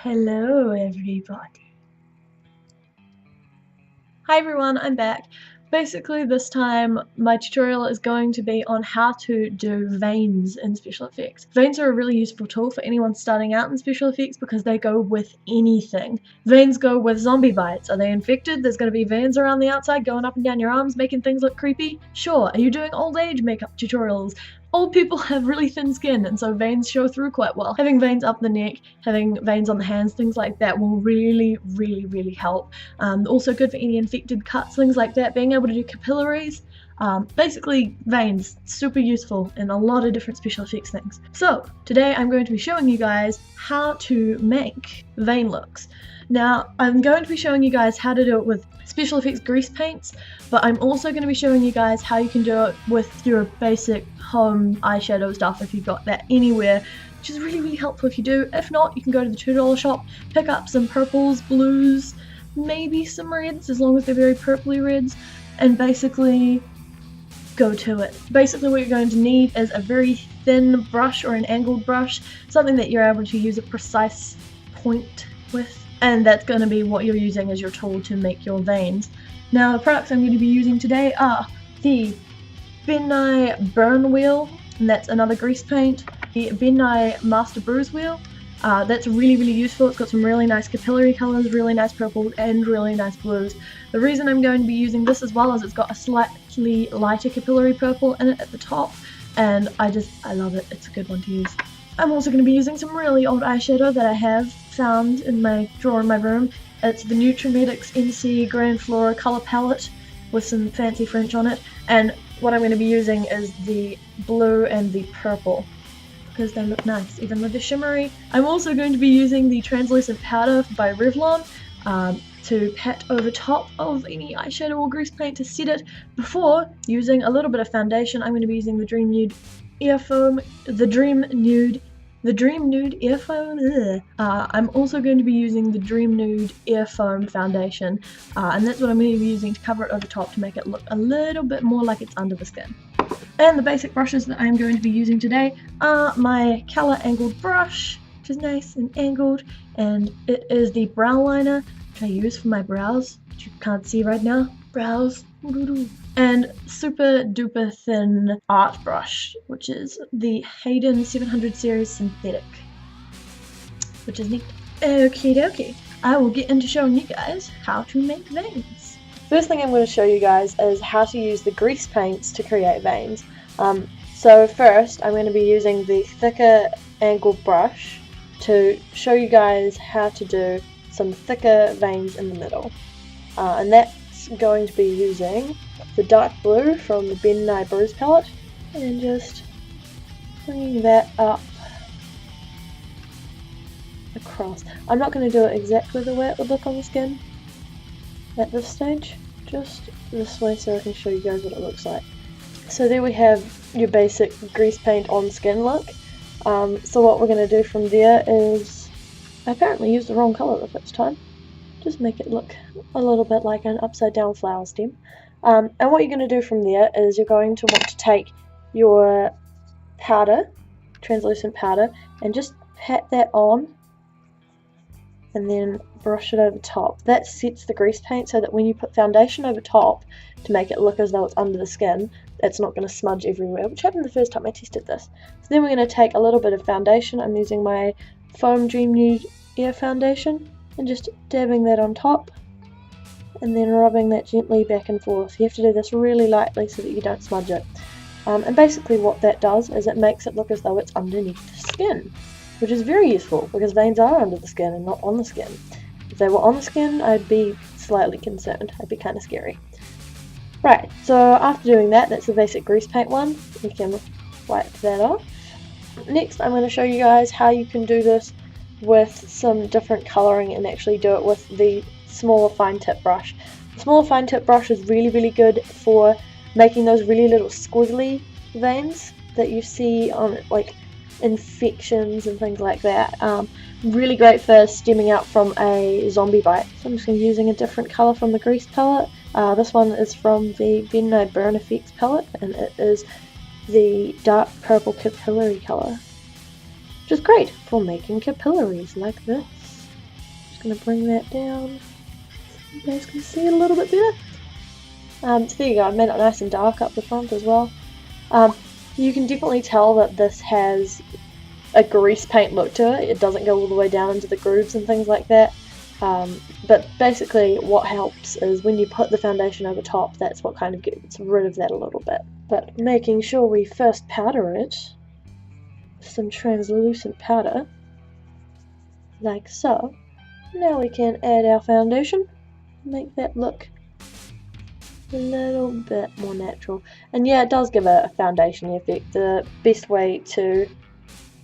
Hello everybody. Hi everyone, I'm back. Basically this time my tutorial is going to be on how to do veins in special effects. Veins are a really useful tool for anyone starting out in special effects because they go with anything. Veins go with zombie bites. Are they infected? There's going to be veins around the outside going up and down your arms making things look creepy? Sure. Are you doing old age makeup tutorials? Old people have really thin skin and so veins show through quite well. Having veins up the neck, having veins on the hands, things like that will really help. Also good for any infected cuts, things like that, being able to do capillaries. Basically veins, super useful in a lot of different special effects things. So today I'm going to be showing you guys how to make vein looks. Now I'm going to be showing you guys how to do it with special effects grease paints, but I'm also going to be showing you guys how you can do it with your basic home eyeshadow stuff if you've got that anywhere, which is really helpful if you do. If not, you can go to the $2 shop, pick up some purples, blues, maybe some reds as long as they're very purpley reds, and basically go to it. Basically what you're going to need is a very thin brush or an angled brush, something that you're able to use a precise point with, and that's going to be what you're using as your tool to make your veins. Now the products I'm going to be using today are the Ben Nye Burn Wheel, and that's another grease paint, the Ben Nye Master Bruise Wheel. That's really useful. It's got some really nice capillary colours, really nice purples and really nice blues. The reason I'm going to be using this as well is it's got a slightly lighter capillary purple in it at the top, and I love it. It's a good one to use. I'm also going to be using some really old eyeshadow that I have found in my drawer in my room. It's the Nutrimedics NC Grand Flora colour palette with some fancy French on it, and what I'm going to be using is the blue and the purple, because they look nice, even though they're shimmery. I'm also going to be using the translucent powder by Revlon to pat over top of any eyeshadow or grease paint to set it before using a little bit of foundation. I'm going to be using the Dream Nude Ear Foam, the Dream Nude Ear Foam. I'm also going to be using the Dream Nude Ear Foam foundation, and that's what I'm going to be using to cover it over top to make it look a little bit more like it's under the skin. And the basic brushes that I'm going to be using today are my Color Angled brush, which is nice and angled, and it is the brow liner, which I use for my brows, which you can't see right now. Brows. And super duper thin art brush, which is the Hayden 700 series synthetic, which is neat. Okie dokie, I will get into showing you guys how to make veins. First thing I'm going to show you guys is how to use the grease paints to create veins. So first I'm going to be using the thicker angled brush to show you guys how to do some thicker veins in the middle. And that's going to be using the dark blue from the Ben Nye Bruise palette, and just bringing that up across. I'm not going to do it exactly the way it would look on the skin at this stage, just this way so I can show you guys what it looks like. So there we have your basic grease paint on skin look. So what we're going to do from there is, I apparently used the wrong colour the first time, just make it look a little bit like an upside down flower stem. And what you're going to do from there is you're going to want to take your powder, translucent powder, and just pat that on and then brush it over top. That sets the grease paint so that when you put foundation over top to make it look as though it's under the skin, it's not going to smudge everywhere, which happened the first time I tested this. So then we're going to take a little bit of foundation. I'm using my Foam Dream Nude Ear Foundation and just dabbing that on top and then rubbing that gently back and forth. You have to do this really lightly so that you don't smudge it. And basically what that does is it makes it look as though it's underneath the skin, which is very useful because veins are under the skin and not on the skin. If they were on the skin, I'd be slightly concerned. I'd be kind of scary. Right, so after doing that, that's the basic grease paint one. You can wipe that off. Next, I'm going to show you guys how you can do this with some different colouring and actually do it with the smaller fine tip brush. The smaller fine tip brush is really good for making those really little squiggly veins that you see on like infections and things like that. Really great for stemming out from a zombie bite. So I'm just going to be using a different colour from the grease palette. This one is from the Ben Nye Burn Effects palette, and it is the dark purple capillary colour, which is great for making capillaries like this. going to bring that down so you guys can see it a little bit better. So there you go, I've made it nice and dark up the front as well. You can definitely tell that this has a grease paint look to it. It doesn't go all the way down into the grooves and things like that. But basically what helps is when you put the foundation over top, that's what kind of gets rid of that a little bit. But making sure we first powder it with some translucent powder, like so. Now we can add our foundation, make that look a little bit more natural. And yeah, it does give a foundation effect. The best way to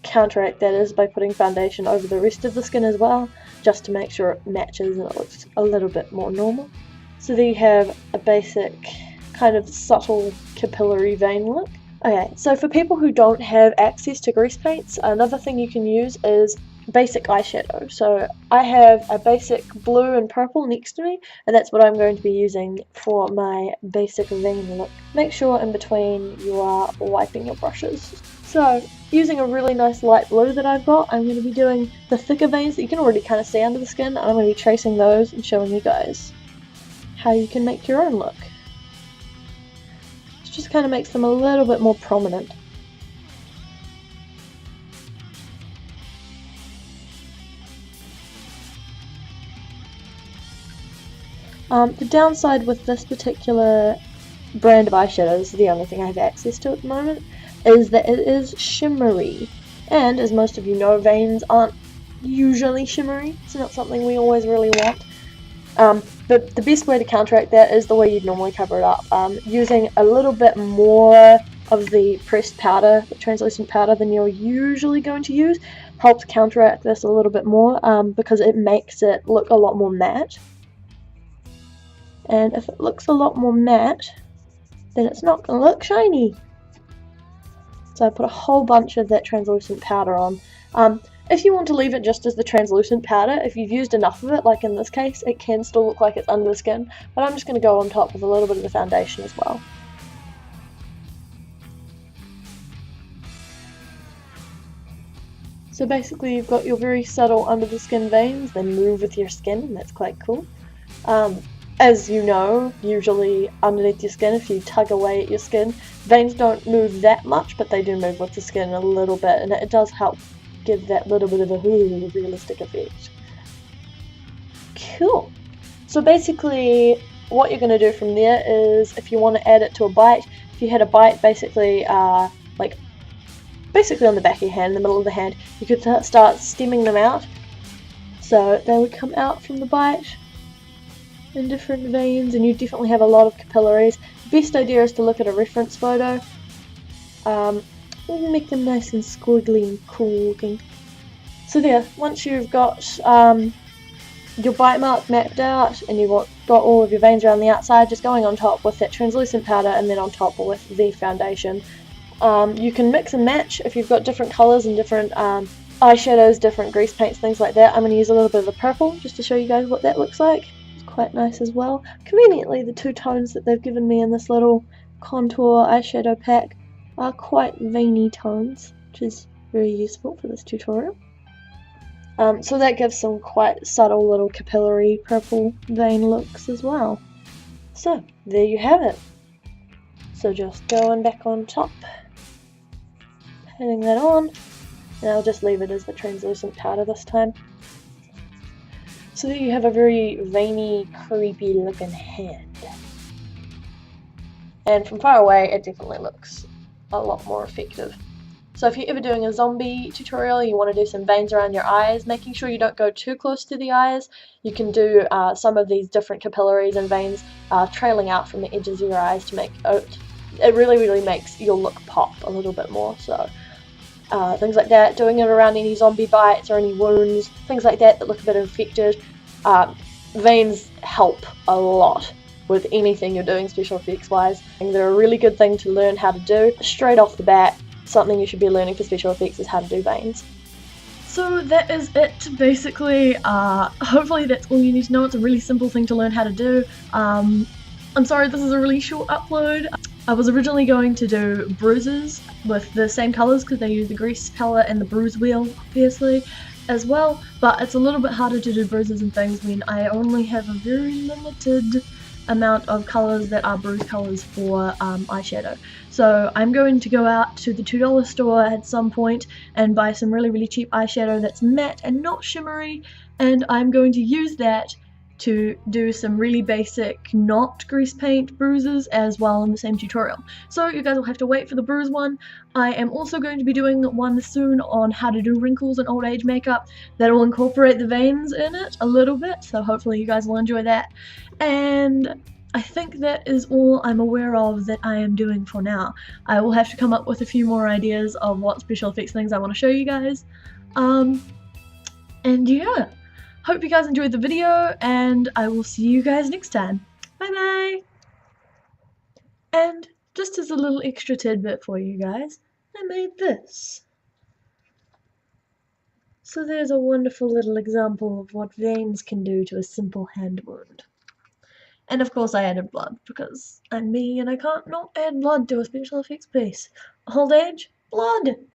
counteract that is by putting foundation over the rest of the skin as well, just to make sure it matches and it looks a little bit more normal. So there you have a basic kind of subtle capillary vein look. Okay, so for people who don't have access to grease paints, another thing you can use is basic eyeshadow. So I have a basic blue and purple next to me, and that's what I'm going to be using for my basic vein look. Make sure in between you are wiping your brushes. So using a really nice light blue that I've got, I'm going to be doing the thicker veins that you can already kind of see under the skin, and I'm going to be tracing those and showing you guys how you can make your own look. It just kind of makes them a little bit more prominent. The downside with this particular brand of eyeshadows, the only thing I have access to at the moment, is that it is shimmery. And as most of you know, veins aren't usually shimmery. It's not something we always really want. But the best way to counteract that is the way you'd normally cover it up. Using a little bit more of the pressed powder, the translucent powder, than you're usually going to use, helps counteract this a little bit more, because it makes it look a lot more matte. And if it looks a lot more matte, then it's not going to look shiny. So I put a whole bunch of that translucent powder on. If you want to leave it just as the translucent powder, if you've used enough of it, like in this case, it can still look like it's under the skin. But I'm just going to go on top with a little bit of the foundation as well. So basically you've got your very subtle under the skin veins, then move with your skin, and that's quite cool. As you know, usually underneath your skin, if you tug away at your skin, veins don't move that much, but they do move with the skin a little bit, and it does help give that little bit of a realistic effect. Cool. So basically, what you're going to do from there is, if you want to add it to a bite, if you had a bite basically basically on the back of your hand, in the middle of the hand, you could start stemming them out. So they would come out from the bite in different veins, and you definitely have a lot of capillaries. The best idea is to look at a reference photo. Make them nice and squiggly and cool looking. So there, once you've got your bite mark mapped out and you've got all of your veins around the outside, just going on top with that translucent powder and then on top with the foundation. You can mix and match if you've got different colours and different eyeshadows, different grease paints, things like that. I'm going to use a little bit of the purple just to show you guys what that looks like. Quite nice as well. Conveniently, the two tones that they've given me in this little contour eyeshadow pack are quite veiny tones, which is very useful for this tutorial. So that gives some quite subtle little capillary purple vein looks as well. So there you have it. So just going back on top, patting that on, and I'll just leave it as the translucent powder this time. So there you have a very veiny, creepy looking hand. And from far away, it definitely looks a lot more effective. So if you're ever doing a zombie tutorial, you want to do some veins around your eyes, making sure you don't go too close to the eyes, you can do some of these different capillaries and veins trailing out from the edges of your eyes to make it really makes your look pop a little bit more. So things like that, doing it around any zombie bites or any wounds, things like that look a bit infected. Veins help a lot with anything you're doing special effects wise, and they're a really good thing to learn how to do. Straight off the bat, something you should be learning for special effects is how to do veins. So that is it basically. Hopefully that's all you need to know. It's a really simple thing to learn how to do. I'm sorry this is a really short upload. I was originally going to do bruises with the same colours because they use the grease palette and the bruise wheel obviously, as well, but it's a little bit harder to do bruises and things when I only have a very limited amount of colours that are bruise colours for eyeshadow. So I'm going to go out to the $2 store at some point and buy some really cheap eyeshadow that's matte and not shimmery, and I'm going to use that to do some really basic not grease paint bruises as well in the same tutorial. So you guys will have to wait for the bruise one. I am also going to be doing one soon on how to do wrinkles and old age makeup that will incorporate the veins in it a little bit, so hopefully you guys will enjoy that. And I think that is all I'm aware of that I am doing for now. I will have to come up with a few more ideas of what special effects things I want to show you guys. And yeah. Hope you guys enjoyed the video, and I will see you guys next time. Bye bye! And just as a little extra tidbit for you guys, I made this. So there's a wonderful little example of what veins can do to a simple hand wound. And of course I added blood, because I'm me and I can't not add blood to a special effects piece. Old age, blood!